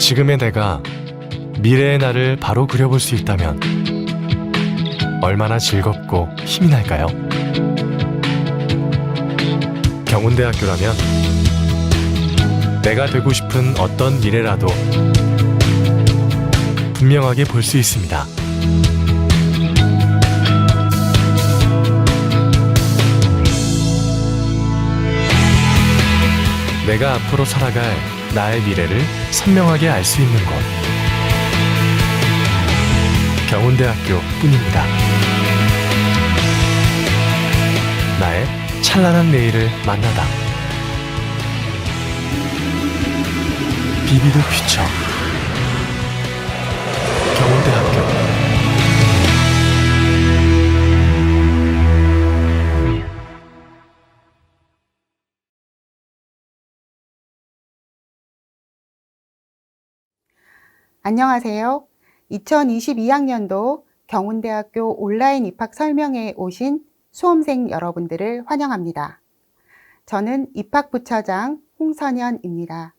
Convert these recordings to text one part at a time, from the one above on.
지금의 내가 미래의 나를 바로 그려볼 수 있다면 얼마나 즐겁고 힘이 날까요? 경운대학교라면 내가 되고 싶은 어떤 미래라도 분명하게 볼 수 있습니다. 내가 앞으로 살아갈 나의 미래를 선명하게 알 수 있는 곳, 경운대학교 뿐입니다. 나의 찬란한 내일을 만나다. 비비드 퓨처 경운대학교. 안녕하세요. 2022학년도 경운대학교 온라인 입학 설명회에 오신 수험생 여러분들을 환영합니다. 저는 입학부처장 홍선현입니다.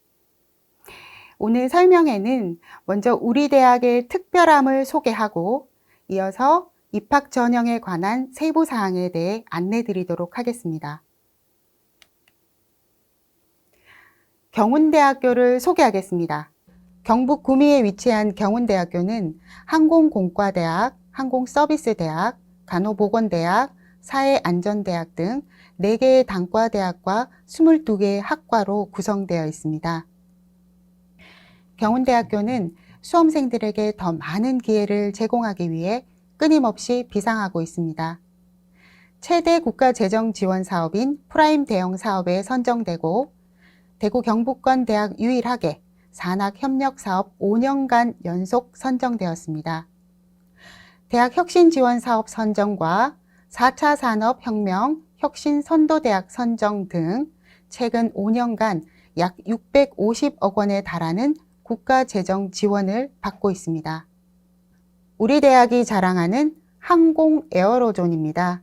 오늘 설명회는 먼저 우리 대학의 특별함을 소개하고 이어서 입학 전형에 관한 세부 사항에 대해 안내 드리도록 하겠습니다. 경운대학교를 소개하겠습니다. 경북 구미에 위치한 경운대학교는 항공공과대학, 항공서비스대학, 간호보건대학, 사회안전대학 등 4개의 단과대학과 22개의 학과로 구성되어 있습니다. 경운대학교는 수험생들에게 더 많은 기회를 제공하기 위해 끊임없이 비상하고 있습니다. 최대 국가재정 지원 사업인 프라임 대형 사업에 선정되고 대구 경북권 대학 유일하게 산학협력사업 5년간 연속 선정되었습니다. 대학 혁신지원사업 선정과 4차 산업혁명 혁신선도대학 선정 등 최근 5년간 약 650억 원에 달하는 국가재정 지원을 받고 있습니다. 우리 대학이 자랑하는 항공 에어로존입니다.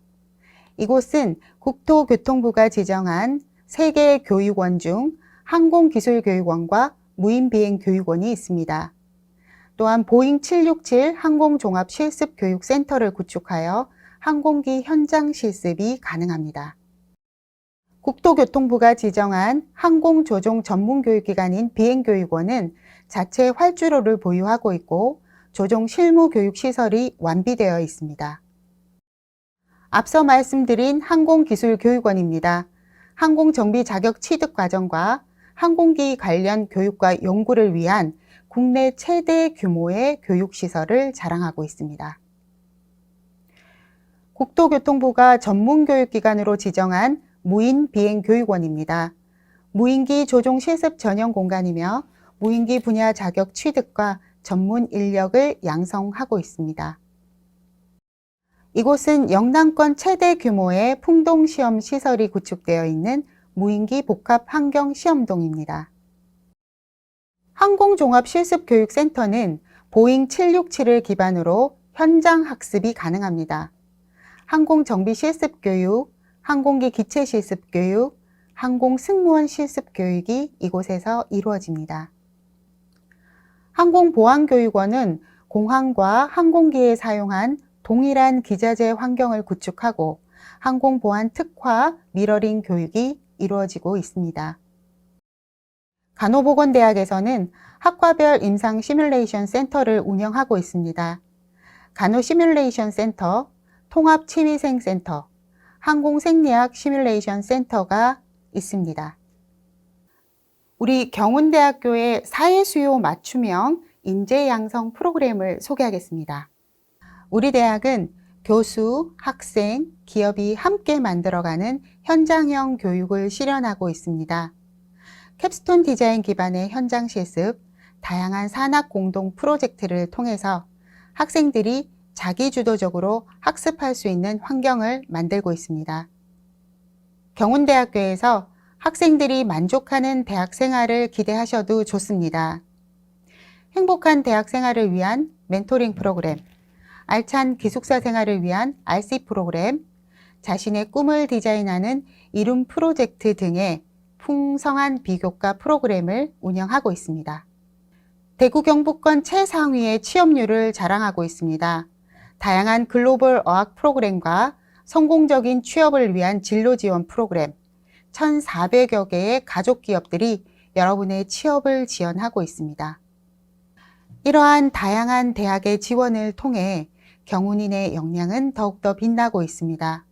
이곳은 국토교통부가 지정한 3개의 교육원 중 항공기술교육원과 무인비행교육원이 있습니다. 또한 보잉 767 항공종합실습교육센터를 구축하여 항공기 현장 실습이 가능합니다. 국토교통부가 지정한 항공조종 전문교육기관인 비행교육원은 자체 활주로를 보유하고 있고 조종 실무교육시설이 완비되어 있습니다. 앞서 말씀드린 항공기술교육원입니다. 항공정비 자격 취득 과정과 항공기 관련 교육과 연구를 위한 국내 최대 규모의 교육시설을 자랑하고 있습니다. 국토교통부가 전문교육기관으로 지정한 무인비행교육원입니다. 무인기 조종 실습 전용 공간이며 무인기 분야 자격 취득과 전문 인력을 양성하고 있습니다. 이곳은 영남권 최대 규모의 풍동시험 시설이 구축되어 있는 무인기 복합 환경 시험동입니다. 항공종합실습교육센터는 보잉 767을 기반으로 현장 학습이 가능합니다. 항공정비 실습교육, 항공기 기체 실습교육, 항공승무원 실습교육이 이곳에서 이루어집니다. 항공보안교육원은 공항과 항공기에 사용한 동일한 기자재 환경을 구축하고 항공보안 특화 미러링 교육이 이루어지고 있습니다. 간호보건대학에서는 학과별 임상 시뮬레이션 센터를 운영하고 있습니다. 간호 시뮬레이션 센터, 통합치위생센터, 항공생리학 시뮬레이션 센터가 있습니다. 우리 경운대학교의 사회수요 맞춤형 인재양성 프로그램을 소개하겠습니다. 우리 대학은 교수, 학생, 기업이 함께 만들어가는 현장형 교육을 실현하고 있습니다. 캡스톤 디자인 기반의 현장 실습, 다양한 산학 공동 프로젝트를 통해서 학생들이 자기주도적으로 학습할 수 있는 환경을 만들고 있습니다. 경운대학교에서 학생들이 만족하는 대학 생활을 기대하셔도 좋습니다. 행복한 대학 생활을 위한 멘토링 프로그램, 알찬 기숙사 생활을 위한 RC 프로그램, 자신의 꿈을 디자인하는 이룸 프로젝트 등의 풍성한 비교과 프로그램을 운영하고 있습니다. 대구 경북권 최상위의 취업률을 자랑하고 있습니다. 다양한 글로벌 어학 프로그램과 성공적인 취업을 위한 진로 지원 프로그램, 1,400여 개의 가족 기업들이 여러분의 취업을 지원하고 있습니다. 이러한 다양한 대학의 지원을 통해 경운인의 역량은 더욱더 빛나고 있습니다.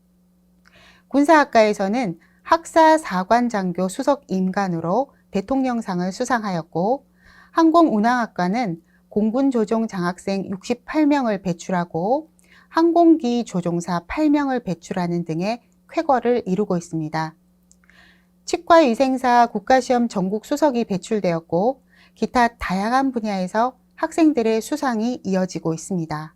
군사학과에서는 학사 4관장교 수석 임관으로 대통령상을 수상하였고, 항공운항학과는 공군조종 장학생 68명을 배출하고 항공기 조종사 8명을 배출하는 등의 쾌거를 이루고 있습니다. 치과위생사 국가시험 전국 수석이 배출되었고, 기타 다양한 분야에서 학생들의 수상이 이어지고 있습니다.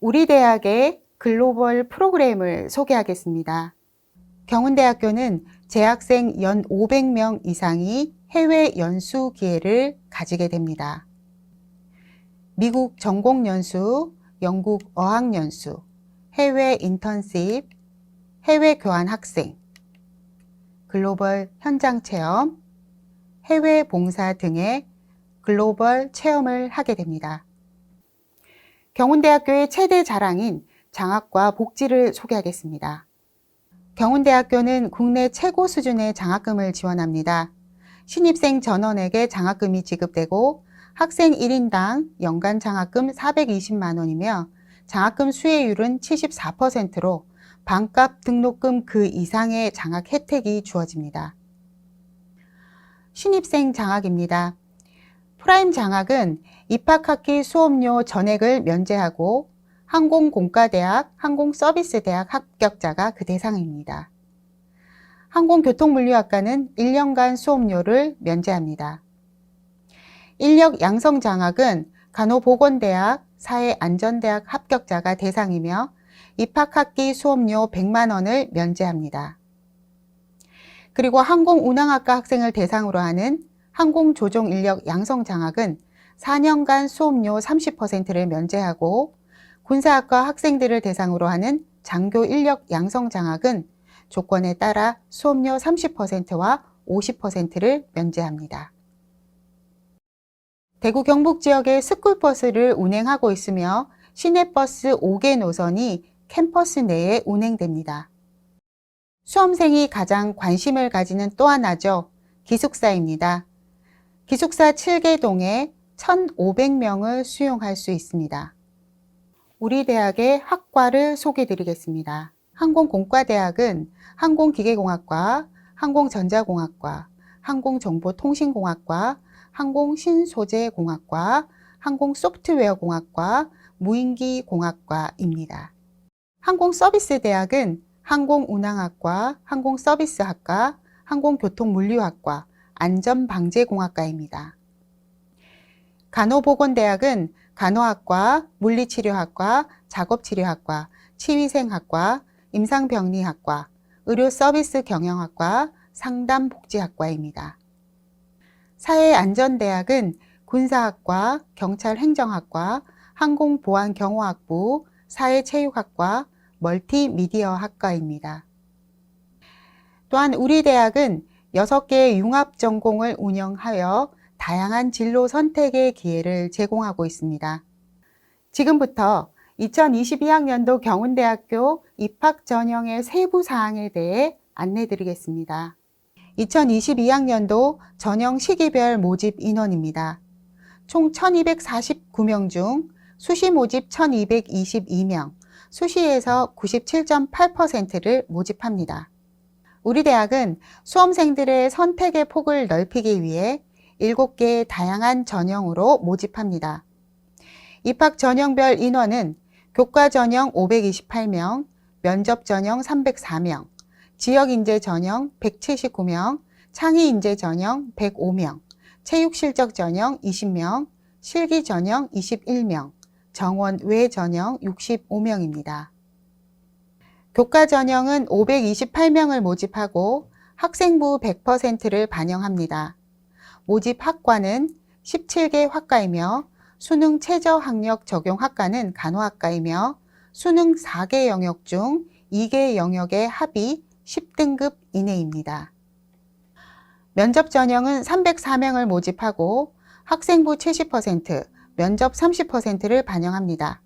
우리 대학의 글로벌 프로그램을 소개하겠습니다. 경운대학교는 재학생 연 500명 이상이 해외 연수 기회를 가지게 됩니다. 미국 전공 연수, 영국 어학 연수, 해외 인턴십, 해외 교환 학생, 글로벌 현장 체험, 해외 봉사 등의 글로벌 체험을 하게 됩니다. 경운대학교의 최대 자랑인 장학과 복지를 소개하겠습니다. 경운대학교는 국내 최고 수준의 장학금을 지원합니다. 신입생 전원에게 장학금이 지급되고 학생 1인당 연간 장학금 420만 원이며 장학금 수혜율은 74%로 반값 등록금 그 이상의 장학 혜택이 주어집니다. 신입생 장학입니다. 프라임 장학은 입학학기 수업료 전액을 면제하고 항공공과대학, 항공서비스대학 합격자가 그 대상입니다. 항공교통물류학과는 1년간 수업료를 면제합니다. 인력 양성 장학은 간호보건대학, 사회안전대학 합격자가 대상이며 입학학기 수업료 100만 원을 면제합니다. 그리고 항공운항학과 학생을 대상으로 하는 항공조종 인력 양성 장학은 4년간 수업료 30%를 면제하고 군사학과 학생들을 대상으로 하는 장교 인력 양성 장학은 조건에 따라 수업료 30%와 50%를 면제합니다. 대구 경북 지역에 스쿨버스를 운행하고 있으며 시내버스 5개 노선이 캠퍼스 내에 운행됩니다. 수험생이 가장 관심을 가지는 또 하나죠. 기숙사입니다. 기숙사 7개 동에 1,500명을 수용할 수 있습니다. 우리 대학의 학과를 소개드리겠습니다. 항공공과대학은 항공기계공학과, 항공전자공학과, 항공정보통신공학과, 항공신소재공학과, 항공소프트웨어공학과, 무인기공학과입니다. 항공서비스대학은 항공운항학과, 항공서비스학과, 항공교통물류학과, 안전방재공학과입니다. 간호보건대학은 간호학과, 물리치료학과, 작업치료학과, 치위생학과, 임상병리학과, 의료서비스경영학과, 상담복지학과입니다. 사회안전대학은 군사학과, 경찰행정학과, 항공보안경호학부, 사회체육학과, 멀티미디어학과입니다. 또한 우리 대학은 6개의 융합전공을 운영하여 다양한 진로 선택의 기회를 제공하고 있습니다. 지금부터 2022학년도 경운대학교 입학 전형의 세부 사항에 대해 안내드리겠습니다. 2022학년도 전형 시기별 모집 인원입니다. 총 1,249명 중 수시 모집 1,222명, 수시에서 97.8%를 모집합니다. 우리 대학은 수험생들의 선택의 폭을 넓히기 위해 7개의 다양한 전형으로 모집합니다. 입학 전형별 인원은 교과 전형 528명, 면접 전형 304명, 지역인재 전형 179명, 창의인재 전형 105명, 체육실적 전형 20명, 실기 전형 21명, 정원 외 전형 65명입니다. 교과 전형은 528명을 모집하고 학생부 100%를 반영합니다. 모집 학과는 17개 학과이며 수능 최저 학력 적용 학과는 간호학과이며 수능 4개 영역 중 2개 영역의 합이 10등급 이내입니다. 면접 전형은 304명을 모집하고 학생부 70%, 면접 30%를 반영합니다.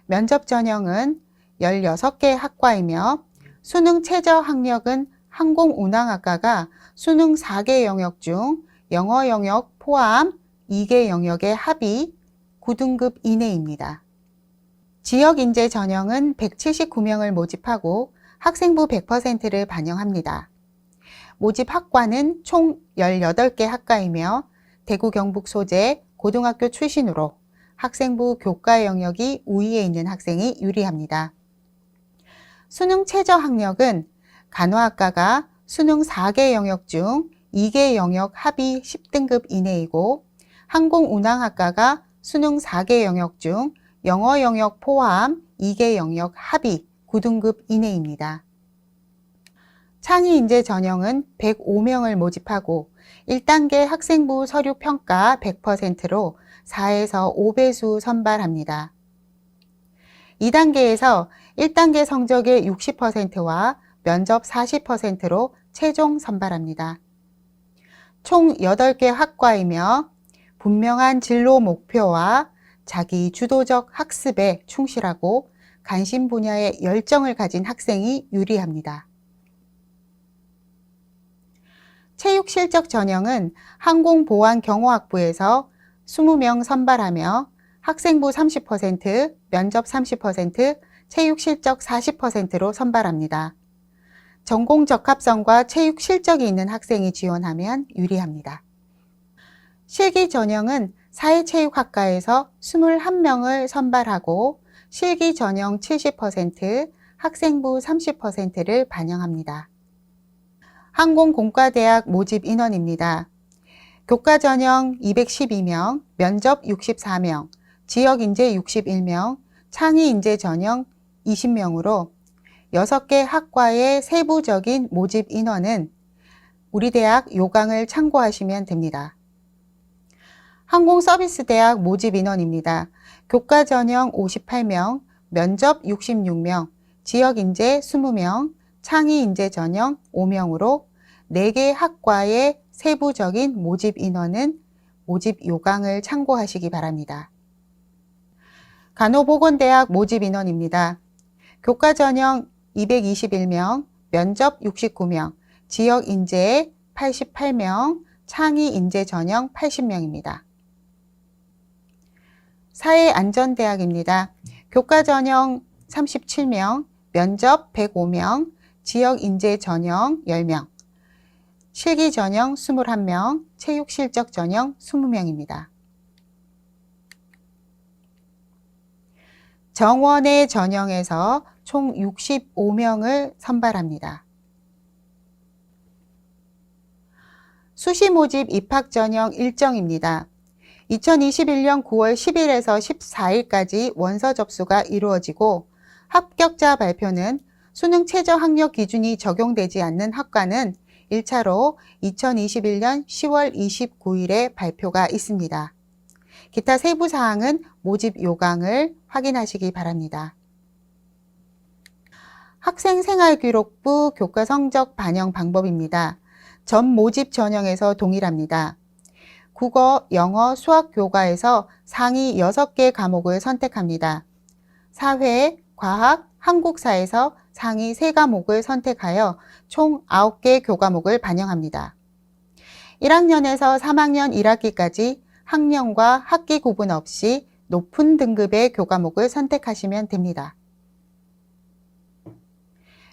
면접 전형은 16개 학과이며 수능 최저 학력은 항공운항학과가 수능 4개 영역 중 영어 영역 포함 2개 영역의 합이 9등급 이내입니다. 지역 인재 전형은 179명을 모집하고 학생부 100%를 반영합니다. 모집 학과는 총 18개 학과이며 대구 경북 소재 고등학교 출신으로 학생부 교과 영역이 우위에 있는 학생이 유리합니다. 수능 최저 학력은 간호학과가 수능 4개 영역 중 2개 영역 합이 10등급 이내이고 항공운항학과가 수능 4개 영역 중 영어 영역 포함 2개 영역 합이 9등급 이내입니다. 창의 인재 전형은 105명을 모집하고 1단계 학생부 서류 평가 100%로 4에서 5배수 선발합니다. 2단계에서 1단계 성적의 60%와 면접 40%로 최종 선발합니다. 총 8개 학과이며 분명한 진로 목표와 자기 주도적 학습에 충실하고 관심 분야에 열정을 가진 학생이 유리합니다. 체육 실적 전형은 항공보안경호학부에서 20명 선발하며 학생부 30%, 면접 30%, 체육 실적 40%로 선발합니다. 전공 적합성과 체육 실적이 있는 학생이 지원하면 유리합니다. 실기 전형은 사회체육학과에서 21명을 선발하고 실기 전형 70%, 학생부 30%를 반영합니다. 항공공과대학 모집 인원입니다. 교과 전형 212명, 면접 64명, 지역인재 61명, 창의인재 전형 20명으로 6개 학과의 세부적인 모집 인원은 우리 대학 요강을 참고하시면 됩니다. 항공서비스대학 모집 인원입니다. 교과 전형 58명, 면접 66명, 지역인재 20명, 창의인재 전형 5명으로 4개 학과의 세부적인 모집 인원은 모집 요강을 참고하시기 바랍니다. 간호보건대학 모집 인원입니다. 교과 전형 221명, 면접 69명, 지역인재 88명, 창의인재 전형 80명입니다. 사회안전대학입니다. 교과 전형 37명, 면접 105명, 지역인재 전형 10명, 실기 전형 21명, 체육 실적 전형 20명입니다. 정원의 전형에서 총 65명을 선발합니다. 수시 모집 입학 전형 일정입니다. 2021년 9월 10일에서 14일까지 원서 접수가 이루어지고 합격자 발표는 수능 최저 학력 기준이 적용되지 않는 학과는 1차로 2021년 10월 29일에 발표가 있습니다. 기타 세부 사항은 모집 요강을 확인하시기 바랍니다. 학생생활기록부 교과 성적 반영 방법입니다. 전 모집 전형에서 동일합니다. 국어, 영어, 수학 교과에서 상위 6개 과목을 선택합니다. 사회, 과학, 한국사에서 상위 3과목을 선택하여 총 9개 교과목을 반영합니다. 1학년에서 3학년 1학기까지 학년과 학기 구분 없이 높은 등급의 교과목을 선택하시면 됩니다.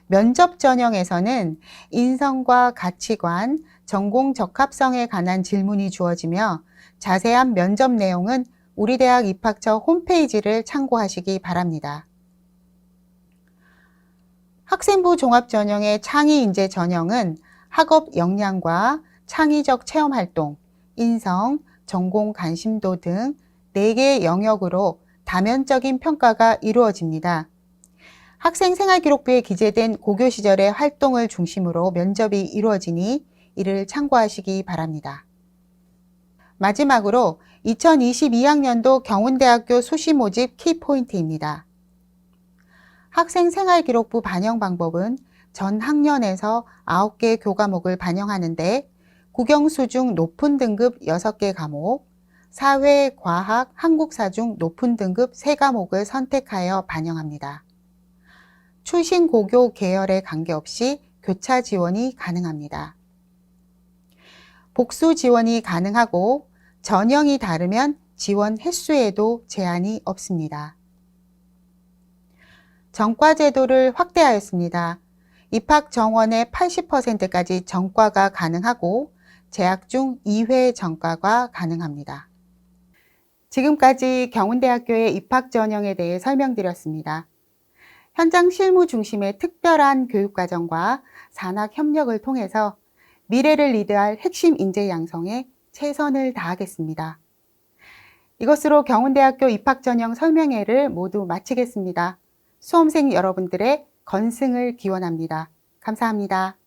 면접 전형에서는 인성과 가치관, 전공 적합성에 관한 질문이 주어지며 자세한 면접 내용은 우리 대학 입학처 홈페이지를 참고하시기 바랍니다. 학생부 종합 전형의 창의인재 전형은 학업 역량과 창의적 체험활동, 인성, 전공 관심도 등 4개 영역으로 다면적인 평가가 이루어집니다. 학생생활기록부에 기재된 고교 시절의 활동을 중심으로 면접이 이루어지니 이를 참고하시기 바랍니다. 마지막으로 2022학년도 경운대학교 수시 모집 키포인트입니다. 학생생활기록부 반영 방법은 전 학년에서 9개 교과목을 반영하는데 국영수 중 높은 등급 6개 과목, 사회, 과학, 한국사 중 높은 등급 3과목을 선택하여 반영합니다. 추신 고교 계열에 관계없이 교차 지원이 가능합니다. 복수 지원이 가능하고 전형이 다르면 지원 횟수에도 제한이 없습니다. 전과 제도를 확대하였습니다. 입학 정원의 80%까지 전과가 가능하고 재학 중 2회 전과가 가능합니다. 지금까지 경운대학교의 입학 전형에 대해 설명드렸습니다. 현장 실무 중심의 특별한 교육과정과 산학 협력을 통해서 미래를 리드할 핵심 인재 양성에 최선을 다하겠습니다. 이것으로 경운대학교 입학 전형 설명회를 모두 마치겠습니다. 수험생 여러분들의 건승을 기원합니다. 감사합니다.